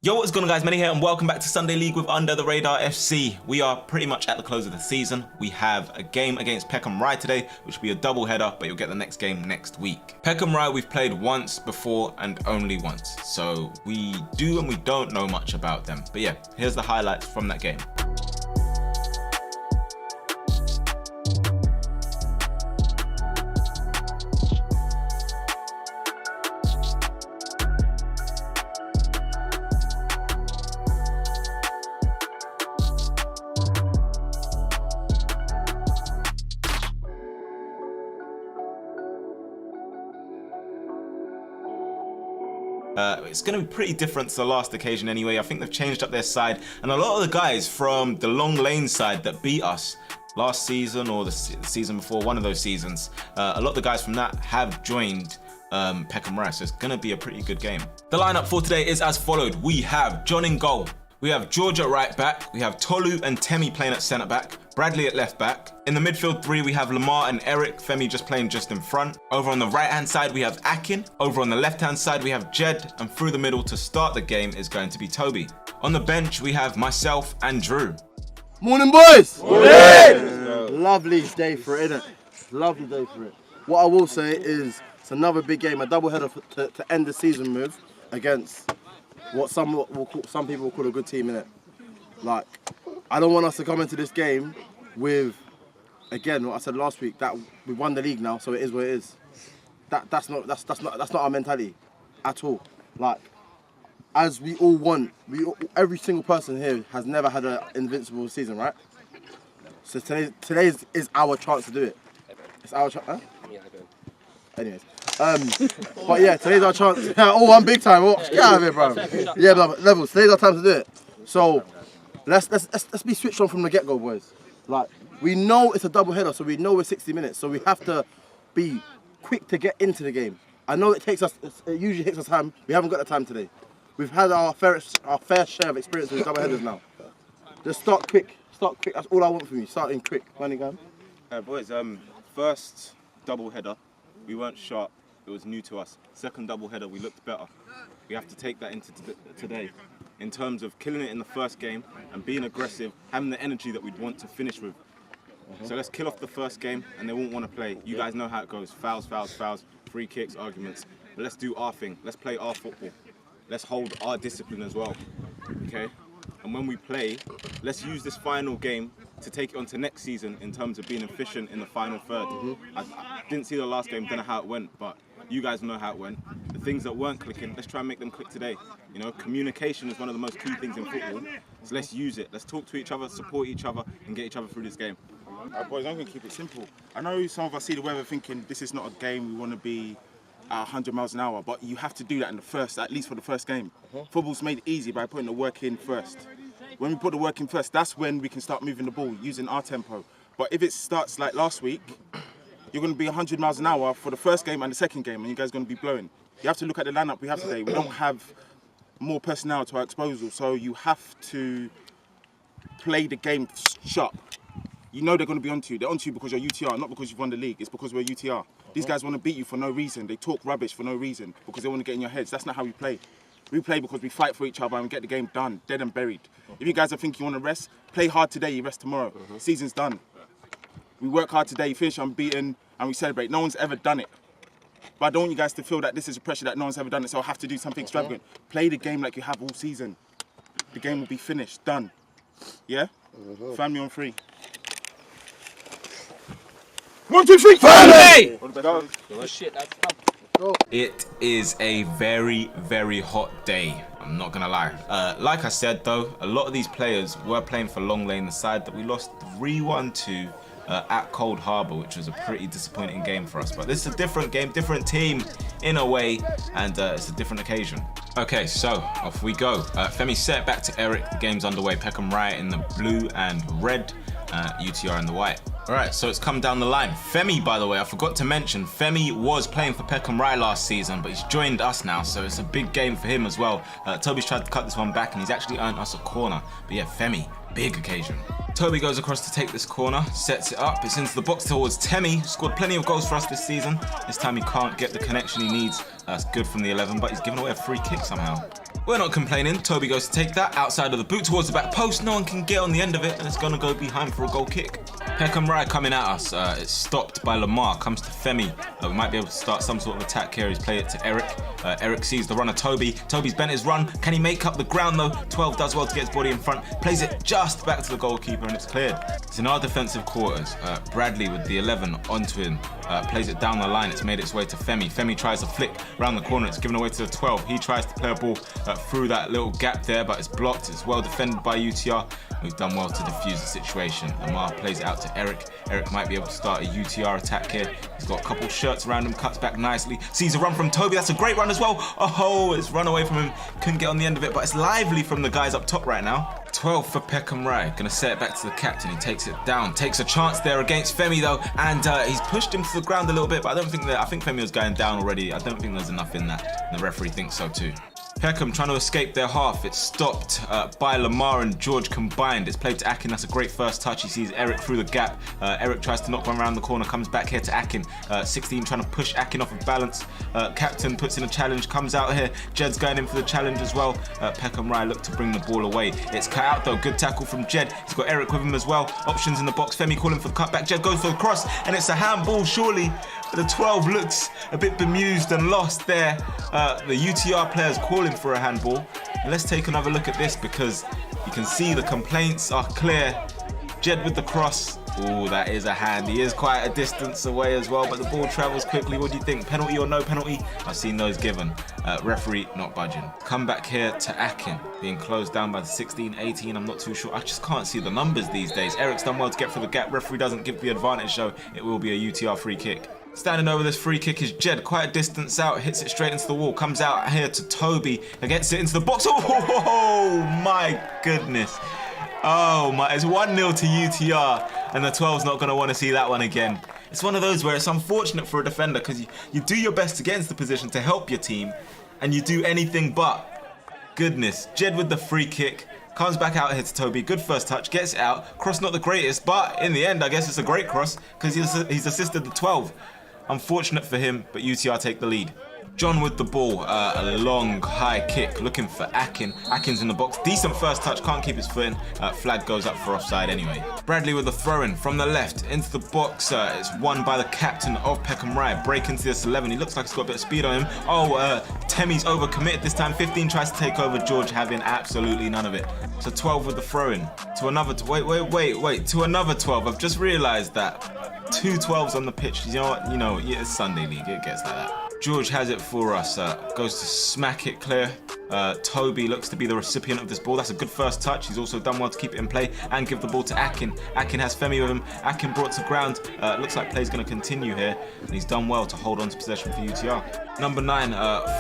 Yo, what's going on guys, Manny here and welcome back to Sunday League with Under the Radar FC. We are pretty much at the close of the season. We have a game against Peckham today, which will be a double header, but you'll get the next game next week. Peckham we've played once before and only once, so we do and we don't know much about them. But yeah, here's the highlights from that game. It's going to be pretty different to the last occasion anyway. I think they've changed up their side, and a lot of the guys from the Long Lane side that beat us last season or the season before, one of those seasons, a lot of the guys from that have joined Peckham, so it's going to be a pretty good game. The lineup for today is as followed. We have John in goal. We have George at right back. We have Tolu and Temi playing at centre back. Bradley at left back. In the midfield three, we have Lamar and Eric. Femi just playing just in front. Over on the right hand side, we have Akin. Over on the left hand side, we have Jed. And through the middle to start the game is going to be Toby. On the bench, we have myself and Drew. Morning, boys! Morning! Lovely day for it, innit? Lovely day for it. What I will say is it's another big game, a double header to end the season with against what some people will call a good team, innit? Like, I don't want us to come into this game with, again, what I said last week, that we won the league now, so it is what it is. That's not our mentality at all. Like, as we all want, every single person here has never had an invincible season, right? So today is our chance to do it. It's our chance. Huh? Yeah, anyways. But yeah, today's our chance. Oh, one big time. Oh, get out of here, bro. Yeah, levels. Today's our time to do it. So let's be switched on from the get-go, boys. Like, we know it's a double header, so we know we're 60 minutes. So we have to be quick to get into the game. I know it usually takes us time. We haven't got the time today. We've had our fair share of experience with double headers now. Just start quick. Start quick. That's all I want from you. Starting quick. Manny, go. Boys, first double header, we weren't sharp. It was new to us. Second double header, we looked better. We have to take that into today in terms of killing it in the first game and being aggressive, having the energy that we'd want to finish with. So let's kill off the first game and they won't want to play. You guys know how it goes. Fouls, free kicks, arguments. But let's do our thing. Let's play our football. Let's hold our discipline as well, okay? And when we play, let's use this final game to take it on to next season in terms of being efficient in the final third. I didn't see the last game, don't know how it went, but you guys know how it went. The things that weren't clicking, let's try and make them click today. You know, communication is one of the most key things in football, so let's use it. Let's talk to each other, support each other, and get each other through this game. Boys, I'm going to keep it simple. I know some of us see the weather thinking this is not a game we want to be at 100 miles an hour, but you have to do that in the first, at least for the first game. Football's made easy by putting the work in first. When we put the work in first, that's when we can start moving the ball, using our tempo. But if it starts like last week, you're going to be 100 miles an hour for the first game and the second game, and you guys are going to be blowing. You have to look at the lineup we have today. We don't have more personnel to our disposal, so you have to play the game sharp. You know they're going to be onto you. They're onto you because you're UTR, not because you've won the league. It's because we're UTR. These guys want to beat you for no reason. They talk rubbish for no reason because they want to get in your heads. That's not how we play. We play because we fight for each other and we get the game done, dead and buried. If you guys are thinking you want to rest, play hard today, you rest tomorrow. Season's done. We work hard today, finish unbeaten, and we celebrate. No one's ever done it. But I don't want you guys to feel that this is a pressure that no one's ever done it, so I have to do something extravagant. Play the game like you have all season. The game will be finished, done. Yeah? Family on three. 1, 2, 3, family! Oh shit, that's tough. It is a very, very hot day. I'm not gonna lie. Like I said though, a lot of these players were playing for Long Lane, the side that we lost 3-1 to at Cold Harbour, which was a pretty disappointing game for us. But this is a different game, different team in a way, and it's a different occasion. Okay, so off we go. Femi set back to Eric. The game's underway. Peckham in the blue and red, UTR in the white. Alright, so it's come down the line. Femi, by the way, I forgot to mention, Femi was playing for Peckham last season, but he's joined us now, so it's a big game for him as well. Toby's tried to cut this one back, and he's actually earned us a corner. But yeah, Femi, big occasion. Toby goes across to take this corner, sets it up. It's into the box towards Temi. Scored plenty of goals for us this season. This time he can't get the connection he needs. That's good from the 11, but he's given away a free kick somehow. We're not complaining. Toby goes to take that outside of the boot towards the back post. No one can get on the end of it, and it's going to go behind for a goal kick. Peckham Rye coming at us. It's stopped by Lamar. Comes to Femi. We might be able to start some sort of attack here. He's played it to Eric. Eric sees the runner Toby. Toby's bent his run. Can he make up the ground though? 12 does well to get his body in front. Plays it just back to the goalkeeper, and it's cleared. It's in our defensive quarters. Bradley with the 11 onto him. Plays it down the line. It's made its way to Femi. Femi tries to flick around the corner. It's given away to the 12. He tries to play a ball through that little gap there, but it's blocked. It's well defended by UTR. We've done well to defuse the situation. Lamar plays it out to Eric. Eric might be able to start a UTR attack here. He's got a couple shirts around him, cuts back nicely. Sees a run from Toby. That's a great run as well. Oh, it's run away from him. Couldn't get on the end of it, but it's lively from the guys up top right now. 12 for Peckham Rye. Gonna set it back to the captain. He takes it down. Takes a chance there against Femi though, and he's pushed him to the ground a little bit, but I think Femi was going down already. I don't think there's enough in that, and the referee thinks so too. Peckham trying to escape their half. It's stopped by Lamar and George combined. It's played to Akin. That's a great first touch. He sees Eric through the gap. Eric tries to knock one around the corner. Comes back here to Akin. 16 trying to push Akin off of balance. Captain puts in a challenge. Comes out here. Jed's going in for the challenge as well. Peckham Rye look to bring the ball away. It's cut out though. Good tackle from Jed. He's got Eric with him as well. Options in the box. Femi calling for the cutback. Jed goes for the cross, and it's a handball surely. The 12 looks a bit bemused and lost there. The UTR players calling for a handball. And let's take another look at this, because you can see the complaints are clear. Jed with the cross. Oh, that is a hand. He is quite a distance away as well, but the ball travels quickly. What do you think? Penalty or no penalty? I've seen those given. Referee not budging. Come back here to Akin, being closed down by the 16, 18. I'm not too sure. I just can't see the numbers these days. Eric's done well to get through the gap. Referee doesn't give the advantage, so it will be a UTR free kick. Standing over this free kick is Jed, quite a distance out, hits it straight into the wall, comes out here to Toby, and gets it into the box. Oh my goodness. Oh my, it's 1-0 to UTR, and the 12's not going to want to see that one again. It's one of those where it's unfortunate for a defender, because you do your best to get into the position to help your team, and you do anything but. Goodness, Jed with the free kick. Comes back out here to Toby, good first touch, gets it out. Cross not the greatest, but in the end, I guess it's a great cross, because he's assisted the 12. Unfortunate for him, but UTR take the lead. John with the ball, a long high kick, looking for Akin. Akin's in the box, decent first touch, can't keep his foot in. Flag goes up for offside anyway. Bradley with the throw-in from the left into the box. It's won by the captain of Peckham Rye. Break into this 11, he looks like he's got a bit of speed on him. Oh, Temi's overcommitted this time. 15 tries to take over, George having absolutely none of it. So 12 with the throw-in. To another, wait, to another 12. I've just realised that 2 12s on the pitch. You know what, yeah, it's Sunday League, it gets like that. George has it for us, goes to smack it clear. Toby looks to be the recipient of this ball. That's a good first touch. He's also done well to keep it in play and give the ball to Akin. Akin has Femi with him. Akin brought to ground. Looks like play's going to continue here, and he's done well to hold on to possession for UTR. Number 9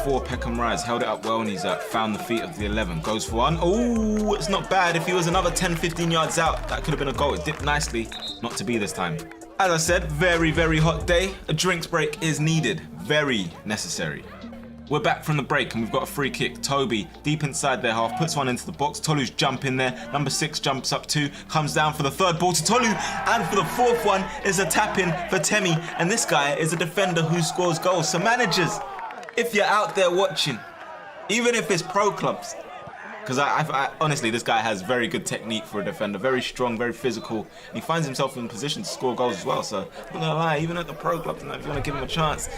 for Peckham Rye has held it up well, and he's found the feet of the 11. Goes for one. Oh, it's not bad. If he was another 10-15 yards out, that could have been a goal. It dipped nicely. Not to be this time. As I said, very, very hot day. A drinks break is needed. Very necessary. We're back from the break and we've got a free kick. Toby, deep inside their half, puts one into the box. Tolu's jumping there. Number 6 jumps up 2, comes down for the 3rd ball to Tolu. And for the 4th one is a tap-in for Temi. And this guy is a defender who scores goals. So managers, if you're out there watching, even if it's pro clubs, because I honestly, this guy has very good technique for a defender, very strong, very physical, and he finds himself in position to score goals as well. So I'm not gonna lie, even at the pro club, if you want to give him a chance,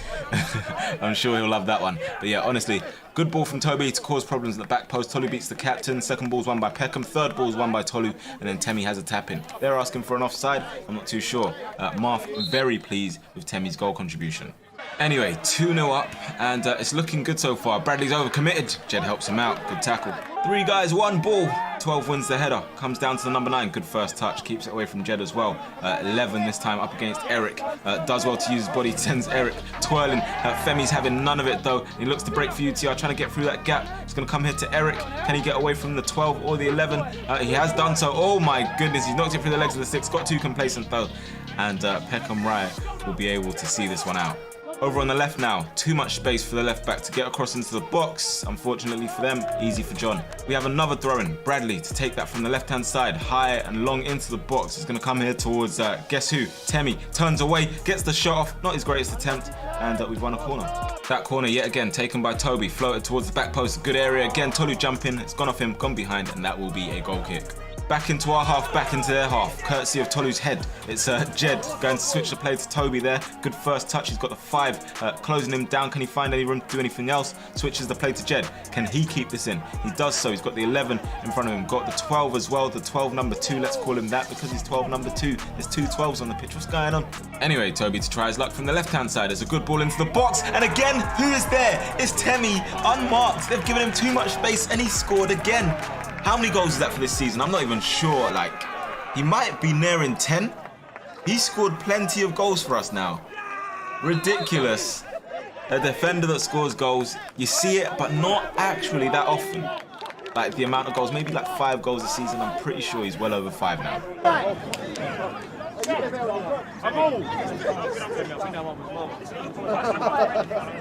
I'm sure he'll love that one. But yeah, honestly, good ball from Toby to cause problems at the back post. Tolu beats the captain. 2nd ball's won by Peckham. 3rd ball's won by Tolu, and then Temi has a tap in. They're asking for an offside. I'm not too sure. Marth very pleased with Temi's goal contribution. Anyway, 2-0 up, and it's looking good so far. Bradley's overcommitted. Jed helps him out. Good tackle. 3 guys, 1 ball. 12 wins the header. Comes down to the number 9. Good first touch. Keeps it away from Jed as well. 11 this time up against Eric. Does well to use his body. Sends Eric twirling. Femi's having none of it though. He looks to break for UTR, trying to get through that gap. He's going to come here to Eric. Can he get away from the 12 or the 11? He has done so. Oh my goodness. He's knocked it through the legs of the 6. Got too complacent though. And Peckham Rye will be able to see this one out. Over on the left now, too much space for the left back to get across into the box. Unfortunately for them, easy for John. We have another throw-in, Bradley, to take that from the left-hand side, high and long into the box. He's going to come here towards, guess who? Temi, turns away, gets the shot off, not his greatest attempt, and we've won a corner. That corner yet again taken by Toby, floated towards the back post, good area again, Tolu jumping, it's gone off him, gone behind, and that will be a goal kick. Back into our half, back into their half, courtesy of Tolu's head. It's Jed going to switch the play to Toby there. Good first touch, he's got the 5, closing him down. Can he find any room to do anything else? Switches the play to Jed. Can he keep this in? He does so, he's got the 11 in front of him. Got the 12 as well, the 12 number 2, let's call him that because he's 12 number 2. There's 2 12s on the pitch, what's going on? Anyway, Toby to try his luck from the left-hand side. There's a good ball into the box, and again, who is there? It's Temi, unmarked. They've given him too much space, and he scored again. How many goals is that for this season? I'm not even sure. Like, he might be nearing 10. He's scored plenty of goals for us now. Ridiculous. A defender that scores goals, you see it, but not actually that often. Like the amount of goals, maybe like 5 goals a season. I'm pretty sure he's well over 5 now.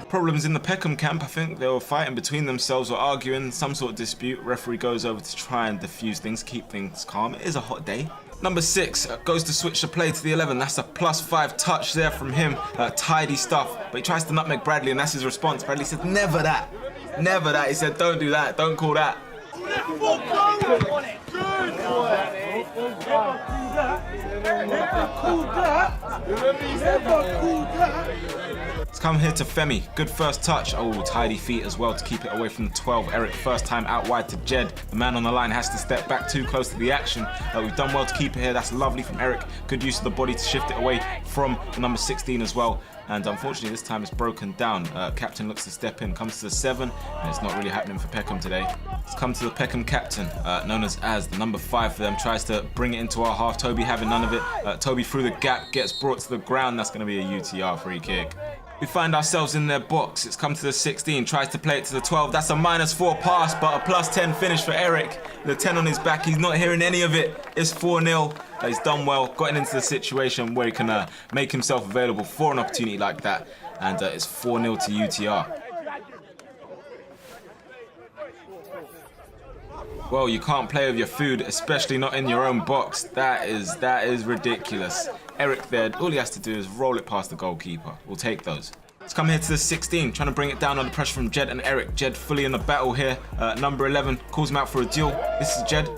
Problems in the Peckham camp. I think they were fighting between themselves or arguing, some sort of dispute. Referee goes over to try and diffuse things, keep things calm. It is a hot day. Number 6 goes to switch the play to the 11. That's a +5 touch there from him. Tidy stuff. But he tries to nutmeg Bradley, and that's his response. Bradley said, never that. Never that. He said, don't do that. Don't call that. Let's come here to Femi. Good first touch. Oh, tidy feet as well to keep it away from the 12. Eric, first time out wide to Jed. The man on the line has to step back too close to the action. We've done well to keep it here. That's lovely from Eric. Good use of the body to shift it away from the number 16 as well. And unfortunately this time it's broken down. Captain looks to step in, comes to the 7, and it's not really happening for Peckham today. Let's come to the Peckham captain, known as the number 5 for them, tries to bring it into our half. Toby having none of it. Toby through the gap, gets brought to the ground. That's going to be a UTR free kick. We find ourselves in their box. It's come to the 16, tries to play it to the 12. That's a -4 pass, but a +10 finish for Eric. The 10 on his back, he's not hearing any of it. It's 4-0. He's done well, gotten into the situation where he can make himself available for an opportunity like that. And it's 4-0 to UTR. Well, you can't play with your food, especially not in your own box. That is ridiculous. Eric there, all he has to do is roll it past the goalkeeper. We'll take those. Let's come here to the 16, trying to bring it down under pressure from Jed and Eric. Jed fully in the battle here. Number 11 calls him out for a duel. This is Jed.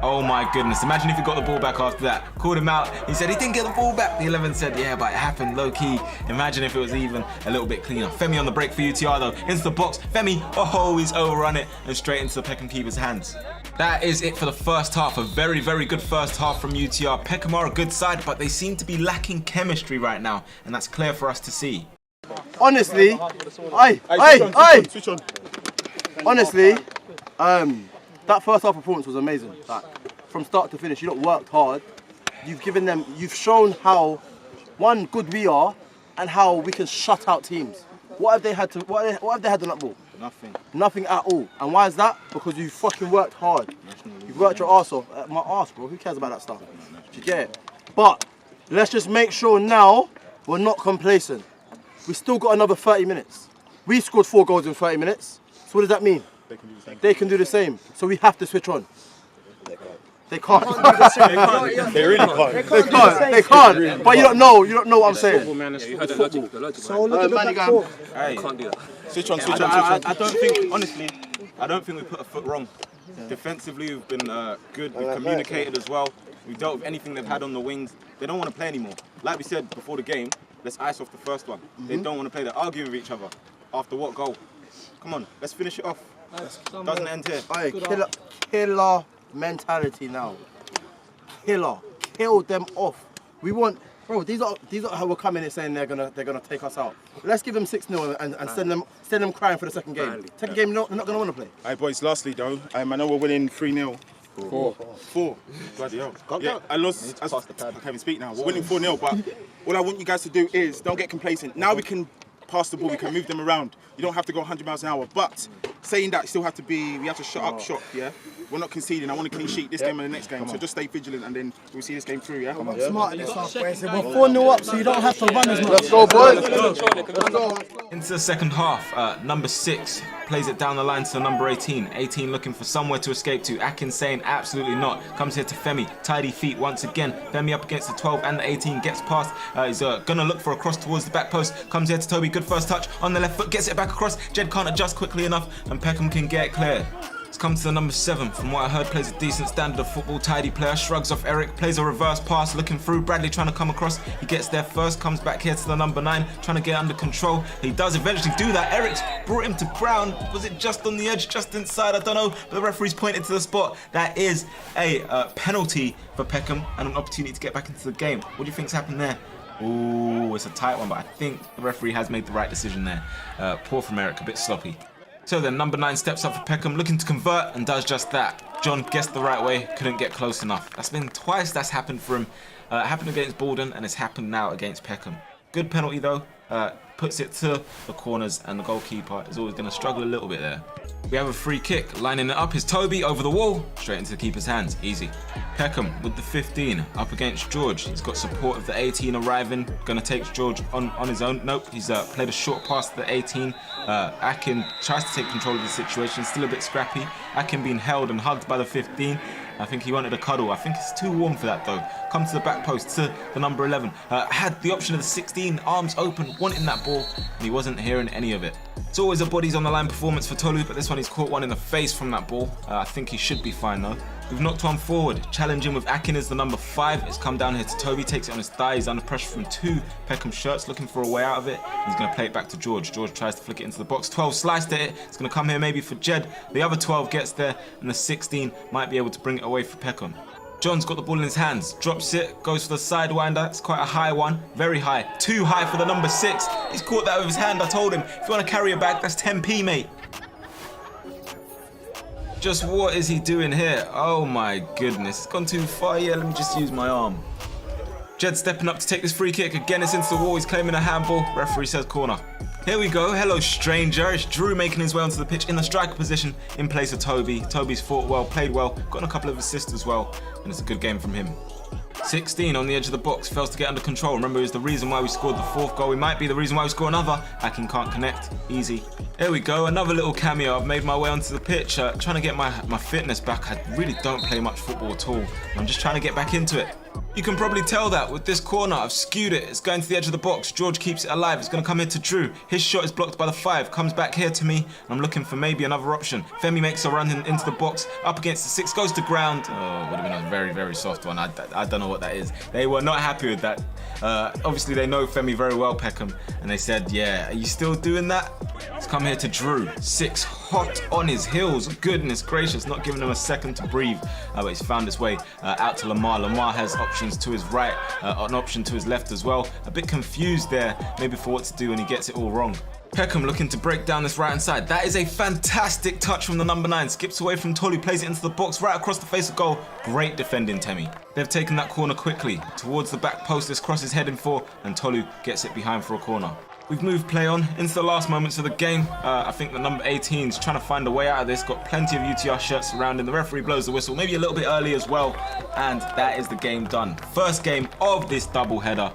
Oh my goodness, imagine if he got the ball back after that. Called him out, he said he didn't get the ball back. The 11 said, yeah, but it happened low key. Imagine if it was even a little bit cleaner. Femi on the break for UTR though, into the box. Femi, oh, he's overrun it and straight into the Peckham keeper's hands. That is it for the first half. A very, very good first half from UTR. Peckham are a good side, but they seem to be lacking chemistry right now, and that's clear for us to see. Honestly, Switch on. honestly, that first half performance was amazing. Like, from start to finish, you lot worked hard. You've shown how good we are and how we can shut out teams. What have they had on that ball? Nothing. Nothing at all. And why is that? Because you fucking worked hard. You've worked your arse off. My arse, bro. Who cares about that stuff? Do you get it? But let's just make sure now we're not complacent. We still got another 30 minutes. We scored 4 goals in 30 minutes. So what does that mean? They can do the same. So we have to switch on. They can't. They really can't. They can't. But you don't know what I'm saying. So look at Manny, the Hey, can't do that. Switch on. I don't think, honestly, I don't think we put a foot wrong. Defensively, we've been good. We've communicated as well. We've dealt with anything they've had on the wings. They don't want to play anymore. Like we said before the game, let's ice off the first one. They don't want to play. They're arguing with each other. After what goal? Come on, let's finish it off. Doesn't end here. Aye, killer mentality now. Kill them off. We want, bro. These are how we're coming in saying they're gonna take us out. Let's give them 6-0 and send them crying for the second game. Second game, they're not gonna want to play. Hey boys, lastly though, I know we're winning 3-0. 4. Bloody hell. Yeah, I lost. I can't even speak now. We're winning 4-0, but all I want you guys to do is don't get complacent. Now we can pass the ball, we can move them around. You don't have to go 100 miles an hour, but saying that, we have to shut up shop, yeah? We're not conceding. I want a clean sheet this game and the next game. So just stay vigilant and then we'll see this game through, yeah? Smart in this half, boys. We're 4-0 up, so you don't have to run as much. Let's go, boys. Let's go. Into the second half, number 6 plays it down the line to number 18. 18 looking for somewhere to escape to. Akin saying absolutely not. Comes here to Femi. Tidy feet once again. Femi up against the 12 and the 18. Gets past. He's gonna look for a cross towards the back post. Comes here to Toby. Good first touch on the left foot. Gets it back across. Jed can't adjust quickly enough and Peckham can get it clear. It's come to the number 7. From what I heard, plays a decent standard of football. Tidy player, shrugs off Eric, plays a reverse pass, looking through. Bradley trying to come across. He gets there first, comes back here to the number 9, trying to get under control. He does eventually do that. Eric's brought him to ground. Was it just on the edge, just inside? I don't know. But the referee's pointed to the spot. That is a penalty for Peckham and an opportunity to get back into the game. What do you think's happened there? Ooh, it's a tight one, but I think the referee has made the right decision there. Poor from Eric, a bit sloppy. So then number 9 steps up for Peckham, looking to convert and does just that. John guessed the right way, couldn't get close enough. That's been twice that's happened for him. It happened against Borden and it's happened now against Peckham. Good penalty though, puts it to the corners and the goalkeeper is always going to struggle a little bit there. We have a free kick, lining it up is Toby over the wall, straight into the keeper's hands, easy. Peckham with the 15 up against George. He's got support of the 18 arriving, going to take George on his own. Nope, he's played a short pass to the 18. Akin tries to take control of the situation, still a bit scrappy. Akin being held and hugged by the 15. I think he wanted a cuddle. I think it's too warm for that though. Come to the back post to the number 11. Had the option of the 16, arms open, wanting that ball, and he wasn't hearing any of it. It's always a bodies on the line performance for Tolu, but this one he's caught one in the face from that ball. I think he should be fine though. We've knocked one forward. Challenging with Akin as the number 5. It's come down here to Toby, takes it on his thigh. He's under pressure from 2 Peckham shirts, looking for a way out of it. He's going to play it back to George. George tries to flick it into the box. 12 sliced at it. It's going to come here maybe for Jed. The other 12 gets there, and the 16 might be able to bring it away for Peckham. John's got the ball in his hands, drops it, goes for the sidewinder. It's quite a high one, very high. Too high for the number 6. He's caught that with his hand. I told him, if you want to carry it back, that's 10p, mate. Just what is he doing here? Oh my goodness, it's gone too far. Yeah, let me just use my arm. Jed stepping up to take this free kick. Again, it's into the wall. He's claiming a handball. Referee says corner. Here we go. Hello, stranger. It's Drew making his way onto the pitch in the striker position in place of Toby. Toby's fought well, played well, gotten a couple of assists as well, and it's a good game from him. 16 on the edge of the box, fails to get under control. Remember, it was the reason why we scored the 4th goal. It might be the reason why we score another. Akin can't connect. Easy. Here we go, another little cameo. I've made my way onto the pitch, trying to get my fitness back. I really don't play much football at all. I'm just trying to get back into it. You can probably tell that with this corner. I've skewed it. It's going to the edge of the box. George keeps it alive. It's going to come here to Drew. His shot is blocked by the 5. Comes back here to me. I'm looking for maybe another option. Femi makes a run into the box. Up against the 6. Goes to ground. Oh, would have been a very, very soft one. I don't know what that is. They were not happy with that. Obviously, they know Femi very well, Peckham. And they said, yeah, are you still doing that? Let's come here to Drew. 6 hot on his heels. Goodness gracious. Not giving him a second to breathe. But he's found his way out to Lamar. Lamar has options to his right, an option to his left as well. A bit confused there, maybe for what to do, and he gets it all wrong. Peckham looking to break down this right hand side. That is a fantastic touch from the number 9. Skips away from Tolu, plays it into the box, right across the face of goal. Great defending, Temi. They've taken that corner quickly. Towards the back post, this cross is heading for, and Tolu gets it behind for a corner. We've moved play on into the last moments of the game. I think the number 18 is trying to find a way out of this. Got plenty of UTR shirts surrounding. The referee blows the whistle, maybe a little bit early as well. And that is the game done. First game of this double header.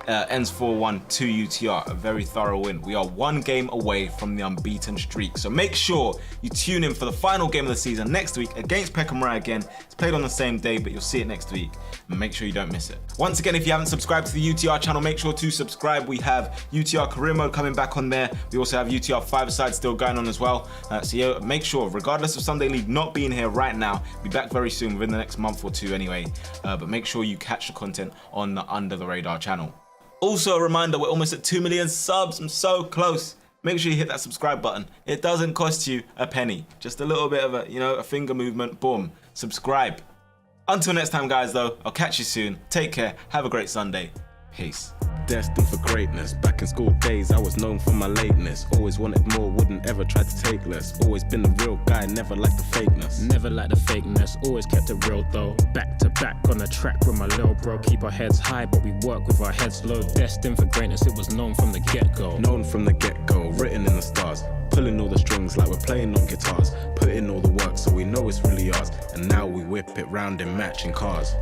Ends 4-1 to UTR, a very thorough win. We are 1 game away from the unbeaten streak. So make sure you tune in for the final game of the season next week against Peckham Rye again. It's played on the same day, but you'll see it next week. And make sure you don't miss it. Once again, if you haven't subscribed to the UTR channel, make sure to subscribe. We have UTR career mode coming back on there. We also have UTR 5-a-side still going on as well. So yeah, make sure, regardless of Sunday League not being here right now, be back very soon, within the next month or 2 anyway. But make sure you catch the content on the Under the Radar channel. Also a reminder, we're almost at 2 million subs. I'm so close. Make sure you hit that subscribe button. It doesn't cost you a penny. Just a little bit of a finger movement. Boom. Subscribe. Until next time, guys, though, I'll catch you soon. Take care. Have a great Sunday. Peace. Destined for greatness. Back in school days, I was known for my lateness. Always wanted more, wouldn't ever try to take less. Always been the real guy, never liked the fakeness. Never liked the fakeness, always kept it real though. Back to back on the track with my little bro. Keep our heads high, but we work with our heads low. Destined for greatness, it was known from the get-go. Known from the get-go, written in the stars. Pulling all the strings like we're playing on guitars. Put in all the work so we know it's really ours. And now we whip it round in matching cars.